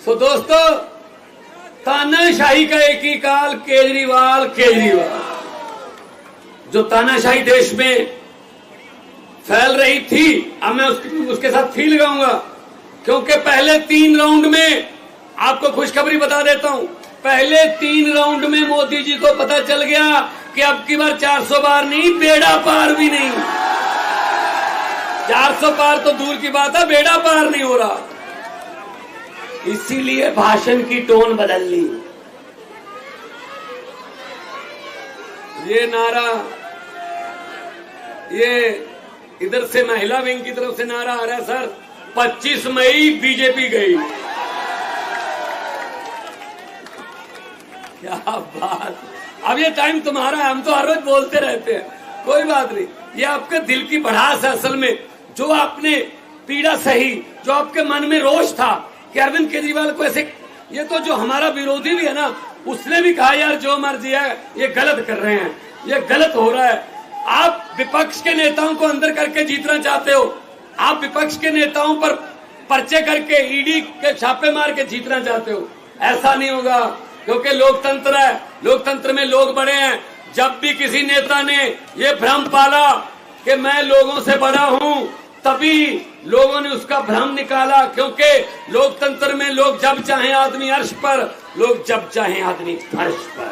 तो दोस्तों, तानाशाही का एक ही काल, केजरीवाल। जो तानाशाही देश में फैल रही थी, अब मैं उसके साथ फी लगाऊंगा, क्योंकि पहले 3 राउंड में, आपको खुशखबरी बता देता हूं, पहले 3 राउंड में मोदी जी को पता चल गया कि अब की बार 400 पार नहीं, बेड़ा पार भी नहीं। 400 पार तो दूर की बात है, बेड़ा पार नहीं हो रहा। इसीलिए भाषण की टोन बदल ली। ये नारा, ये इधर से महिला विंग की तरफ से नारा आ रहा है, सर 25 मई बीजेपी गई। क्या बात। अब ये टाइम तुम्हारा है, हम तो हर रोज बोलते रहते हैं, कोई बात नहीं। ये आपके दिल की भड़ास है असल में, जो आपने पीड़ा सही, जो आपके मन में रोष था कि अरविंद केजरीवाल को ऐसे, ये तो जो हमारा विरोधी भी है ना, उसने भी कहा यार जो मर्जी है, ये गलत कर रहे हैं, ये गलत हो रहा है। आप विपक्ष के नेताओं को अंदर करके जीतना चाहते हो, आप विपक्ष के नेताओं पर पर्चे करके ईडी के छापे मार के जीतना चाहते हो, ऐसा नहीं होगा, क्योंकि लोकतंत्र है, लोकतंत्र में लोग बड़े हैं। जब भी किसी नेता ने ये भ्रम पाला कि मैं लोगों से बड़ा हूं, तभी लोगों ने उसका भ्रम निकाला, क्योंकि लोकतंत्र में लोग जब चाहे आदमी अर्श पर, लोग जब चाहे आदमी फर्श पर।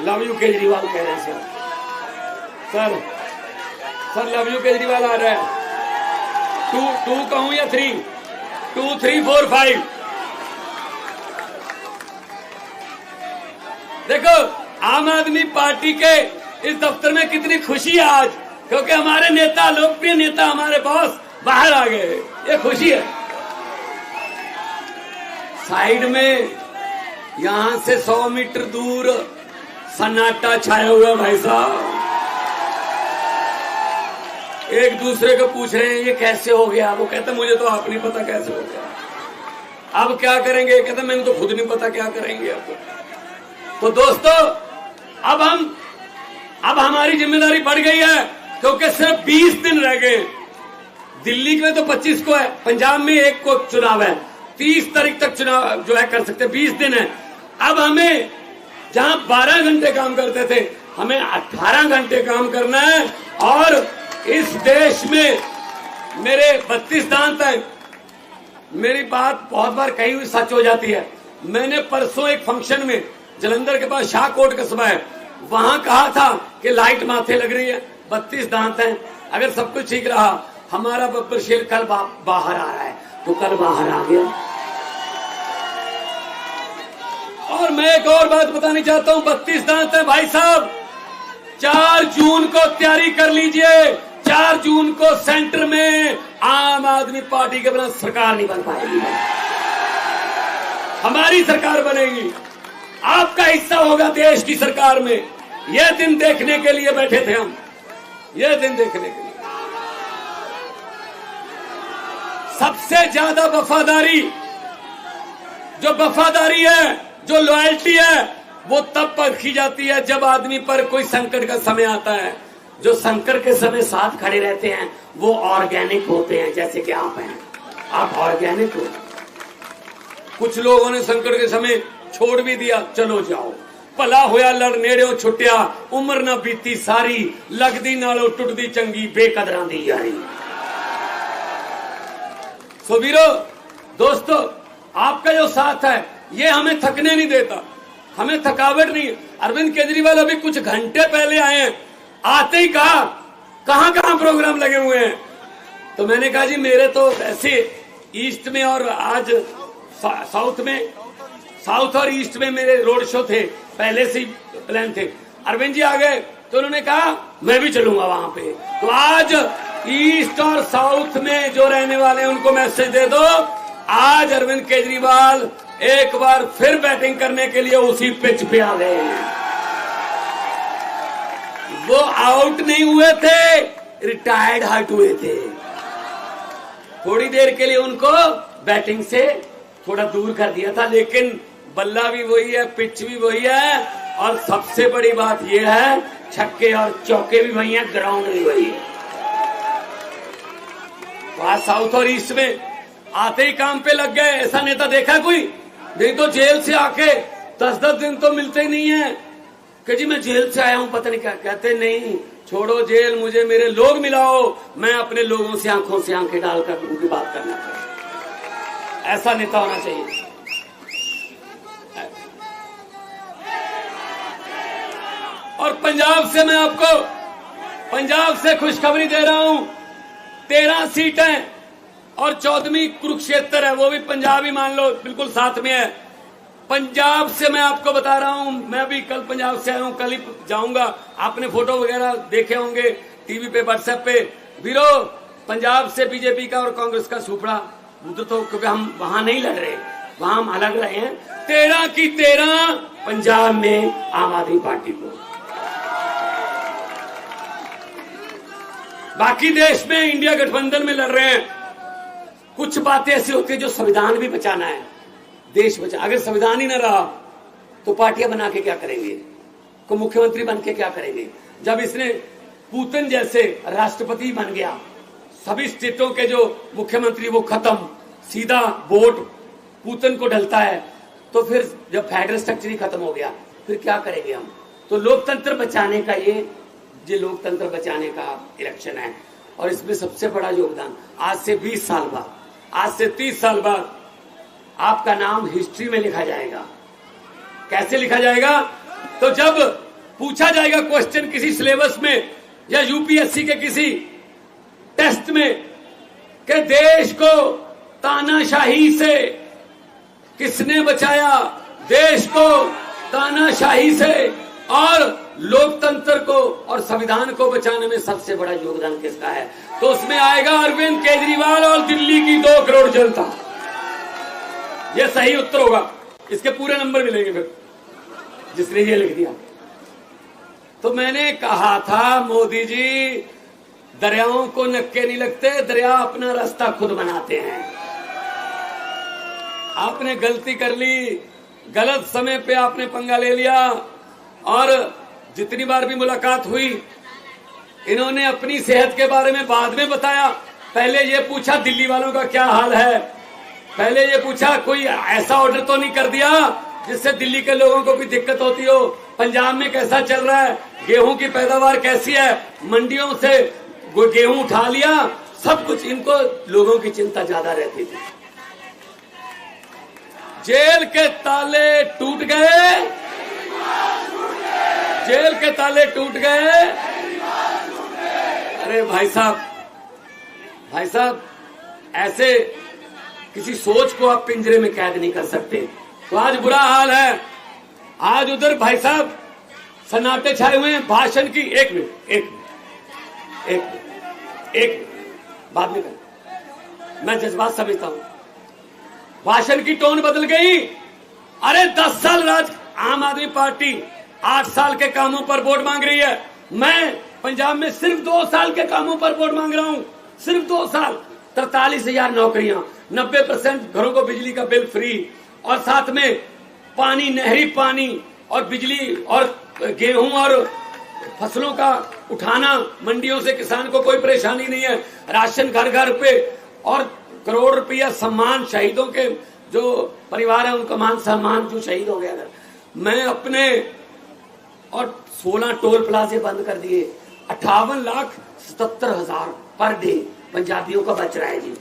लव यू केजरीवाल कह रहे हैं सर लव यू केजरीवाल आ रहा है। 2 कहूं या 3? 2 3 4 5। देखो, आम आदमी पार्टी के इस दफ्तर में कितनी खुशी है आज, क्योंकि हमारे नेता, लोकप्रिय नेता, हमारे बॉस बाहर आ गए, ये खुशी है। साइड में यहां से 100 मीटर दूर सन्नाटा छाया हुआ, भाई साहब एक दूसरे को पूछ रहे हैं ये कैसे हो गया। वो कहते मुझे तो आप नहीं पता कैसे हो गया, अब क्या करेंगे, कहते मैंने तो खुद नहीं पता क्या करेंगे अब। तो दोस्तों, अब हमारी जिम्मेदारी बढ़ गई है, क्योंकि सिर्फ 20 दिन रह गए। दिल्ली में तो 25 को है, पंजाब में 1 को चुनाव है, 30 तारीख तक चुनाव जो है कर सकते, 20 दिन है। अब हमें जहां 12 घंटे काम करते थे, हमें 18 घंटे काम करना है। और इस देश में मेरे 32 दांत हैं। मेरी बात बहुत बार कही हुई सच हो जाती है। मैंने परसों एक फंक्शन में, जलंधर के पास शाहकोट कस्बा है, वहां कहा था कि लाइट माथे लग रही है, 32 दांत हैं, अगर सब कुछ ठीक रहा, हमारा बब्बर शेर कल बाहर आ रहा है, तो कल बाहर आ गया। और मैं एक और बात बतानी चाहता हूं, 32 दांत है भाई साहब। 4 जून को तैयारी कर लीजिए, 4 जून को सेंटर में आम आदमी पार्टी के बिना सरकार नहीं बन पाएगी, हमारी सरकार बनेगी, आपका हिस्सा होगा देश की सरकार में। यह दिन देखने के लिए बैठे थे हम, यह दिन देखने के लिए। सबसे ज्यादा वफादारी है, जो लॉयल्टी है, वो तब परखी जाती है जब आदमी पर कोई संकट का समय आता है। जो संकट के समय साथ खड़े रहते हैं वो ऑर्गेनिक होते हैं, जैसे कि आप हैं, आप ऑर्गेनिक हो। कुछ लोगों ने संकट के समय छोड़ भी दिया, चलो जाओ, भला होया लड़ नेड़े छुट्टिया, उम्र ना बीती सारी, लगदी नालों टुटदी चंगी, बेकदरां दी यारी। सो वीरो, दोस्तों, आपका जो साथ है ये हमें थकने नहीं देता, हमें थकावट नहीं। अरविंद केजरीवाल अभी कुछ घंटे पहले आए हैं, आते ही कहा कहां प्रोग्राम लगे हुए हैं। तो मैंने कहा जी मेरे तो ऐसे ईस्ट में और आज साउथ और ईस्ट में मेरे रोड शो थे, पहले से ही प्लान थे। अरविंद जी आ गए तो उन्होंने कहा मैं भी चलूंगा वहां पे। तो आज ईस्ट और साउथ में जो रहने वाले हैं उनको मैसेज दे दो, आज अरविंद केजरीवाल एक बार फिर बैटिंग करने के लिए उसी पिच पे आ गए हैं। वो आउट नहीं हुए थे, रिटायर्ड हट हुए थे। थोड़ी देर के लिए उनको बैटिंग से थोड़ा दूर कर दिया था, लेकिन बल्ला भी वही है, पिच भी वही है, और सबसे बड़ी बात यह है छक्के और चौके भी वही है, ग्राउंड भी वही है। वहां साउथ और ईस्ट में आते ही काम पे लग गए। ऐसा नेता देखा कोई? नहीं तो जेल से आके 10-10 दिन तो मिलते ही नहीं है कि जी मैं जेल से आया हूं, पता नहीं क्या कहते। नहीं, छोड़ो जेल, मुझे मेरे लोग मिलाओ, मैं अपने लोगों से आंखों से आंखें डालकर उनकी बात करना चाहिए। ऐसा नेता होना चाहिए। और पंजाब से मैं आपको पंजाब से खुशखबरी दे रहा हूं, 13 सीटें और 14वीं कुरुक्षेत्र है, वो भी पंजाब ही मान लो, बिल्कुल साथ में है। पंजाब से मैं आपको बता रहा हूं, मैं भी कल पंजाब से आया हूं, कल ही जाऊंगा। आपने फोटो वगैरह देखे होंगे टीवी पे, व्हाट्सएप पे। वीरो, पंजाब से बीजेपी का और कांग्रेस का सुपड़ा उधर तो, क्योंकि हम वहां नहीं लड़ रहे, वहां हम अलग रहे हैं। 13 की 13 पंजाब में आम आदमी पार्टी को। बाकी देश में इंडिया गठबंधन में लड़ रहे हैं। कुछ बातें ऐसी होती है जो संविधान भी बचाना है, देश बचा। अगर संविधान ही न रहा तो पार्टियां बना के क्या करेंगे, को मुख्यमंत्री बन के क्या करेंगे। जब इसने पुतिन जैसे राष्ट्रपति बन गया, सभी स्टेटों के जो मुख्यमंत्री वो खत्म, सीधा वोट पुतिन को ढलता है, तो फिर जब फेडरल स्ट्रक्चर ही खत्म हो गया, फिर क्या करेंगे हम। तो लोकतंत्र बचाने का ये लोकतंत्र बचाने का इलेक्शन है। और इसमें सबसे बड़ा योगदान, आज से 20 साल बाद, आज से 30 साल बाद आपका नाम हिस्ट्री में लिखा जाएगा। कैसे लिखा जाएगा? तो जब पूछा जाएगा क्वेश्चन किसी सिलेबस में या यूपीएससी के किसी टेस्ट में कि देश को तानाशाही से किसने बचाया, देश को तानाशाही से और लोकतंत्र को और संविधान को बचाने में सबसे बड़ा योगदान किसका है, तो उसमें आएगा अरविंद केजरीवाल और दिल्ली की 2 करोड़ जनता। यह सही उत्तर होगा। इसके पूरे नंबर मिलेंगे फिर जिसने ये लिख दिया। तो मैंने कहा था, मोदी जी, दरियाओं को नक्के नहीं लगते, दरिया अपना रास्ता खुद बनाते हैं। आपने गलती कर ली, गलत समय पे आपने पंगा ले लिया। और जितनी बार भी मुलाकात हुई, इन्होंने अपनी सेहत के बारे में बाद में बताया। पहले ये पूछा दिल्ली वालों का क्या हाल है, पहले ये पूछा कोई ऐसा ऑर्डर तो नहीं कर दिया जिससे दिल्ली के लोगों को भी दिक्कत होती हो, पंजाब में कैसा चल रहा है, गेहूं की पैदावार कैसी है, मंडियों से गेहूं उठा लिया, सब कुछ। इनको लोगों की चिंता ज्यादा रहती थी। जेल के ताले टूट गए, जेल के ताले टूट गए। अरे भाई साहब, ऐसे किसी सोच को आप पिंजरे में कैद नहीं कर सकते। तो आज बुरा हाल है। आज उधर भाई साहब सन्नाटे छाए हुए हैं भाषण की। एक मिनट बाद में कर, मैं जज्बात समझता हूं। भाषण की टोन बदल गई। अरे 10 साल राज आम आदमी पार्टी 8 साल के कामों पर वोट मांग रही है। मैं पंजाब में सिर्फ 2 साल के कामों पर वोट मांग रहा हूं, सिर्फ 2 साल। 43,000 नौकरियां, 90% घरों को बिजली का बिल फ्री, और साथ में पानी, नहरी पानी और बिजली और गेहूं और फसलों का उठाना, मंडियों से किसान को कोई परेशानी नहीं है, राशन घर घर पे, और करोड़ रुपया सम्मान शहीदों के जो परिवार है उनका मान सम्मान जो शहीद हो गया। मैं अपने और 16 टोल प्लाजे बंद कर दिए। 58,77,000 पर डे पंजाबियों का बच रहा है जी।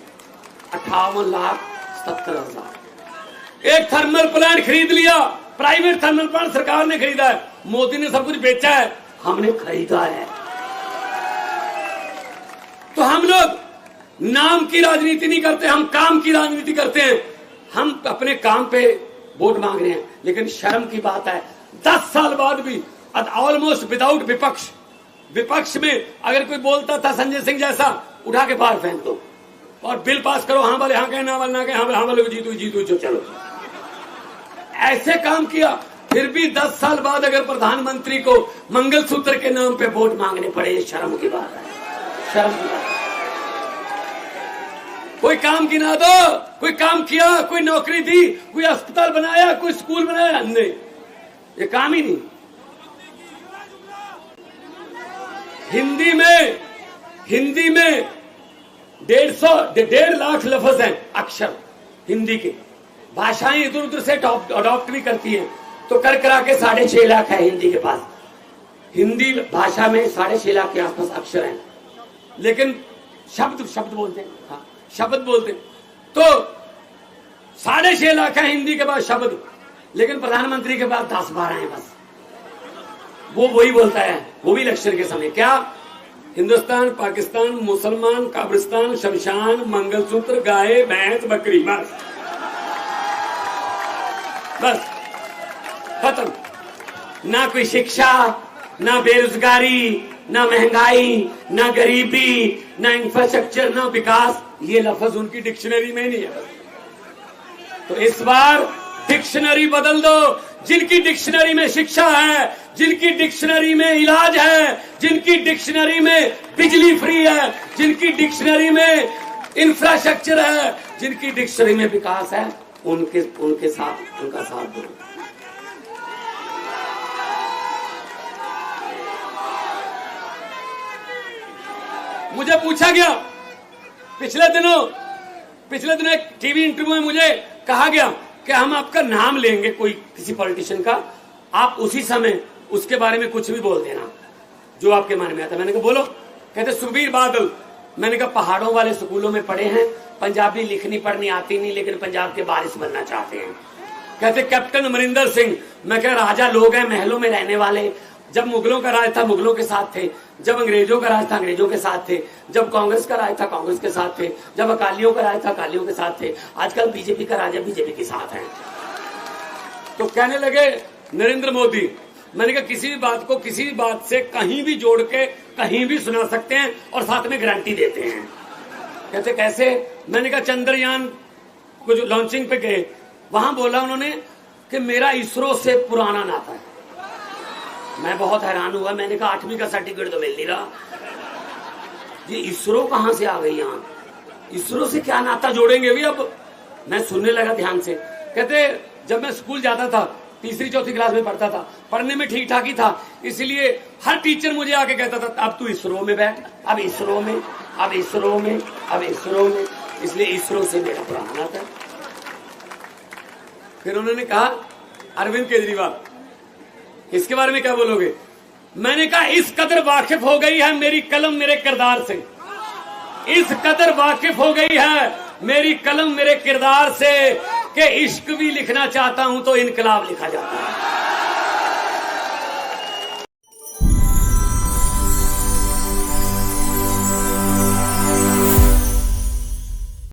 58,77,000। एक थर्मल प्लांट खरीद लिया, प्राइवेट थर्मल प्लांट सरकार ने खरीदा है। मोदी ने सब कुछ बेचा है, हमने खरीदा है। तो हम लोग नाम की राजनीति नहीं करते, हम काम की राजनीति करते हैं। हम अपने काम पे वोट मांग रहे हैं, लेकिन शर्म की बात है 10 साल बाद भी ऑलमोस्ट विदाउट विपक्ष में अगर कोई बोलता था संजय सिंह जैसा, उठा के बाहर फेंक दो और बिल पास करो। हाँ वाले हाँ कहे, ना वाले ना कहे, हाँ वाले जीतू जो चलो। ऐसे काम किया। फिर भी 10 साल बाद अगर प्रधानमंत्री को मंगलसूत्र के नाम पे वोट मांगने पड़े, ये शर्म की बात है, शर्म की बात है। कोई काम गिना दो, कोई काम किया, कोई नौकरी दी, कोई अस्पताल बनाया, कोई स्कूल बनाया, हमने ये काम ही नहीं। हिंदी में 1.5 लाख लफ्ज हैं अक्षर हिंदी के। भाषाएं इधर उधर से अडॉप्ट भी करती हैं, तो कर करा के 6.5 लाख है हिंदी के पास। हिंदी भाषा में 6.5 लाख के आसपास अक्षर हैं, लेकिन शब्द बोलते हैं, हाँ शब्द बोलते हैं। तो 6.5 लाख है हिंदी के पास शब्द, लेकिन प्रधानमंत्री के पास 10-12 हैं बस। वो वही बोलता है, वो भी इलेक्शन के समय, क्या हिंदुस्तान, पाकिस्तान, मुसलमान, कब्रिस्तान, शमशान, मंगलसूत्र, गाय, भैंस, बकरी, बस बस खत्म। ना कोई शिक्षा, ना बेरोजगारी, ना महंगाई, ना गरीबी, ना इंफ्रास्ट्रक्चर, ना विकास, ये लफ्ज उनकी डिक्शनरी में नहीं है। तो इस बार डिक्शनरी बदल दो। जिनकी डिक्शनरी में शिक्षा है, जिनकी डिक्शनरी में इलाज है, जिनकी डिक्शनरी में बिजली फ्री है, जिनकी डिक्शनरी में इंफ्रास्ट्रक्चर है, जिनकी डिक्शनरी में विकास है, उनके साथ उनका साथ दो। मुझे पूछा गया पिछले दिनों एक टीवी इंटरव्यू में मुझे कहा गया कि हम आपका नाम लेंगे कोई किसी पॉलिटिशियन का, आप उसी समय उसके बारे में कुछ भी बोल देना जो आपके मन में आता। मैंने कहा बोलो। कहते सुखबीर बादल। मैंने कहा पहाड़ों वाले स्कूलों में पढ़े हैं, पंजाबी लिखनी पढ़नी आती नहीं, लेकिन पंजाब के वारिस बनना चाहते हैं। कहते कैप्टन अमरिंदर सिंह। मैं कहा राजा लोग हैं, महलों में रहने वाले, जब मुगलों का राज था मुगलों के साथ थे, जब अंग्रेजों का राज था अंग्रेजों के साथ थे, जब कांग्रेस का राज था कांग्रेस के साथ थे, जब अकालियों का राज था अकालियों के साथ थे, आजकल बीजेपी का राज है बीजेपी के साथ है। तो कहने लगे नरेंद्र मोदी। मैंने कहा किसी भी बात को किसी भी बात से कहीं भी जोड़ के कहीं भी सुना सकते हैं और साथ में गारंटी देते हैं। कहते कैसे? मैंने कहा चंद्रयान को जो लॉन्चिंग पे गए, वहां बोला उन्होंने कि मेरा इसरो से पुराना नाता है। मैं बहुत हैरान हुआ। मैंने कहा 8वीं का सर्टिफिकेट तो मिल नहीं रहा, ये इसरो कहां से आ गई यहाँ? इसरो से क्या नाता जोड़ेंगे भी? अब मैं सुनने लगा ध्यान से। कहते जब मैं स्कूल जाता था, 3री-4थी क्लास में पढ़ता था, पढ़ने में ठीक ठाक ही था, इसलिए हर टीचर मुझे आके कहता था अब तू इसरो में बैठ, अब इसरो में, अब इसरो में, अब इसरो में। इसलिए इसरो से मेरा पुराना नाता है। फिर उन्होंने कहा अरविंद केजरीवाल, इसके बारे में क्या बोलोगे? मैंने कहा इस कदर वाकिफ हो गई है मेरी कलम मेरे किरदार से, इस कदर वाकिफ हो गई है मेरी कलम मेरे किरदार से कि इश्क भी लिखना चाहता हूं तो इनकलाब लिखा जाता है।